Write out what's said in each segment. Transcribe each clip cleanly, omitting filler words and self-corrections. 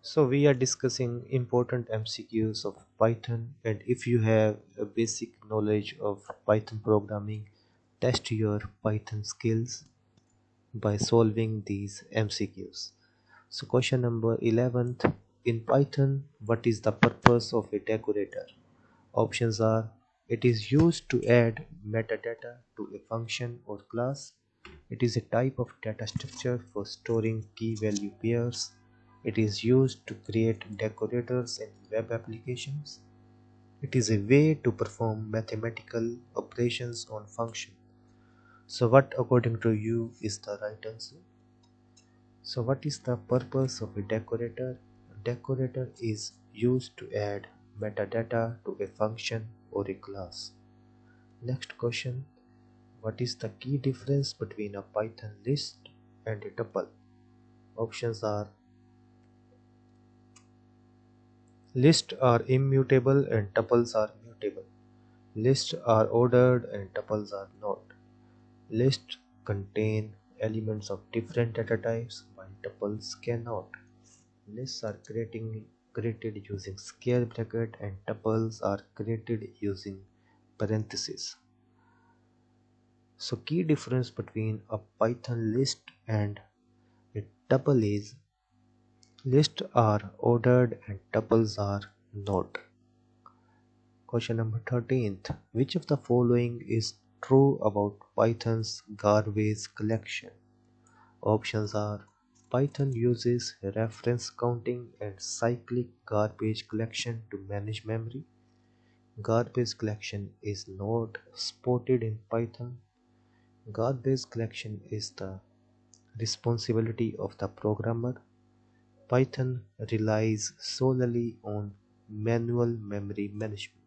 So we are discussing important MCQs of Python, and if you have a basic knowledge of Python programming, test your Python skills by solving these MCQs. So question number 11th, in Python, what is the purpose of a decorator? Options are: it is used to add metadata to a function or class. It is a type of data structure for storing key value pairs. It is used to create decorators in web applications. It is a way to perform mathematical operations on function. So what according to you is the right answer? So what is the purpose of a decorator? A decorator is used to add metadata to a function or a class. Next question. What is the key difference between a Python list and a tuple? Options are: lists are immutable and tuples are mutable. Lists are ordered and tuples are not. Lists contain elements of different data types while tuples cannot. Lists are created using square bracket and tuples are created using parentheses. So key difference between a Python list and a tuple is lists are ordered and tuples are not. Question number 13th. Which of the following is true about Python's garbage collection? Options are: Python uses reference counting and cyclic garbage collection to manage memory. Garbage collection is not supported in Python. Garbage collection is the responsibility of the programmer. Python relies solely on manual memory management.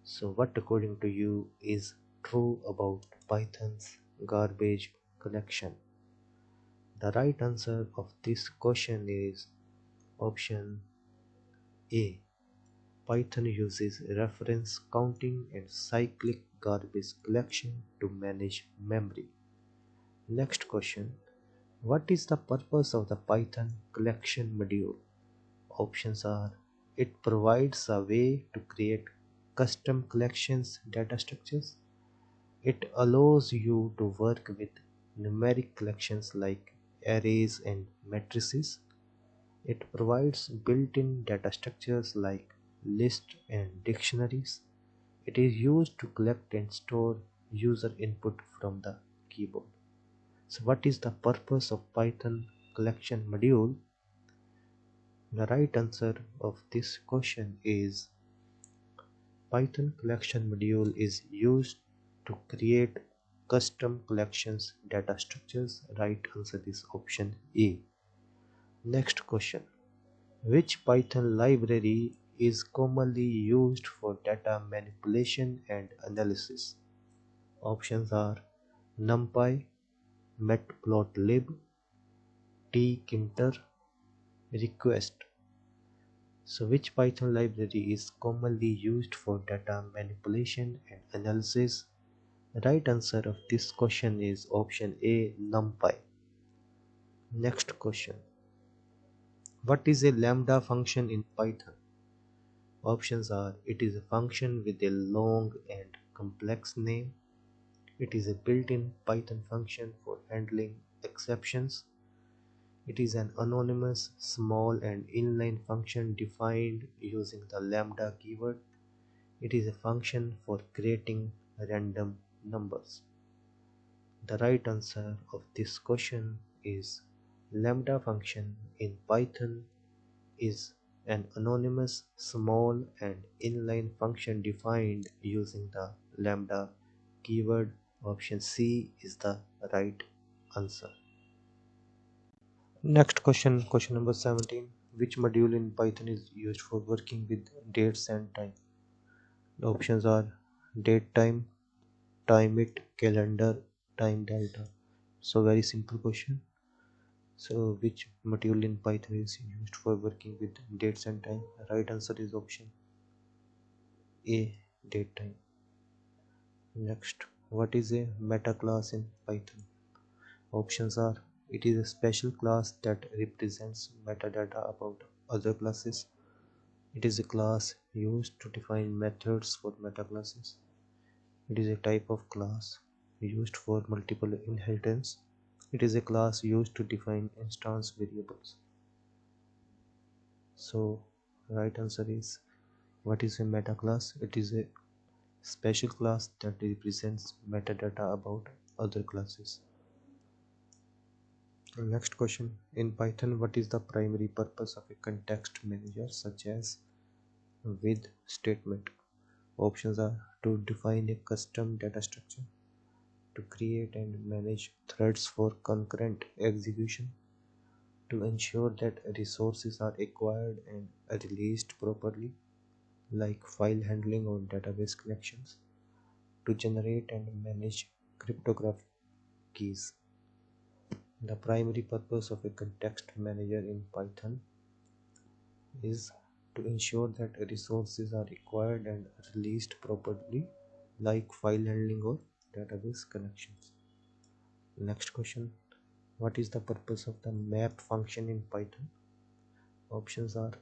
So what according to you is true about Python's garbage collection? The right answer of this question is option A. Python uses reference counting and cyclic garbage collection to manage memory. Next question. What is the purpose of the Python collection module? Options are: it provides a way to create custom collections data structures. It allows you to work with numeric collections like arrays and matrices. It provides built-in data structures like lists and dictionaries. It is used to collect and store user input from the keyboard. So what is the purpose of Python collection module? The right answer of this question is Python collection module is used to create custom collections data structures. Right answer is option A. Next question. Which Python library is commonly used for data manipulation and analysis? Options are: NumPy, Matplotlib, tkinter, Request. So which Python library is commonly used for data manipulation and analysis? The right answer of this question is option A, NumPy. Next question. What is a lambda function in Python? Options are: it is a function with a long and complex name. It is a built-in Python function for handling exceptions. It is an anonymous, small and inline function defined using the lambda keyword. It is a function for creating random numbers. The right answer of this question is lambda function in Python is an anonymous, small and inline function defined using the lambda keyword. Option C is the right answer. Next question, question number 17. Which module in Python is used for working with dates and time? The options are date time, time it, calendar, time delta. So very simple question. So which module in Python is used for working with dates and time? Right answer is option A, date time. Next, what is a meta class in Python? Options are: It is a special class that represents metadata about other classes. It is a class used to define methods for metaclasses. It is a type of class used for multiple inheritance. It is a class used to define instance variables. So, right answer is, what is a meta class? It is a special class that represents metadata about other classes. Next question. In Python, what is the primary purpose of a context manager such as with statement? Options are to define a custom data structure, to create and manage threads for concurrent execution, to ensure that resources are acquired and released properly, like file handling or database connections, to generate and manage cryptographic keys. The primary purpose of a context manager in Python is to ensure that resources are acquired and released properly, like file handling or database connections. Next question. What is the purpose of the map function in Python? Options are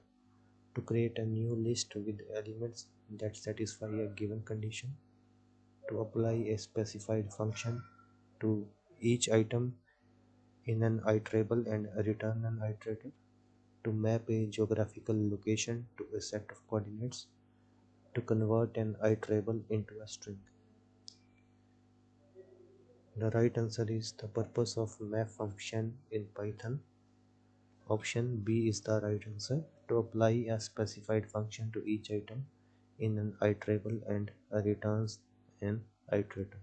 to create a new list with elements that satisfy a given condition, to apply a specified function to each item in an iterable and return an iterator, to map a geographical location to a set of coordinates, to convert an iterable into a string. The right answer is the purpose of map function in Python. Option B is the right answer, to apply a specified function to each item in an iterable and returns an iterator.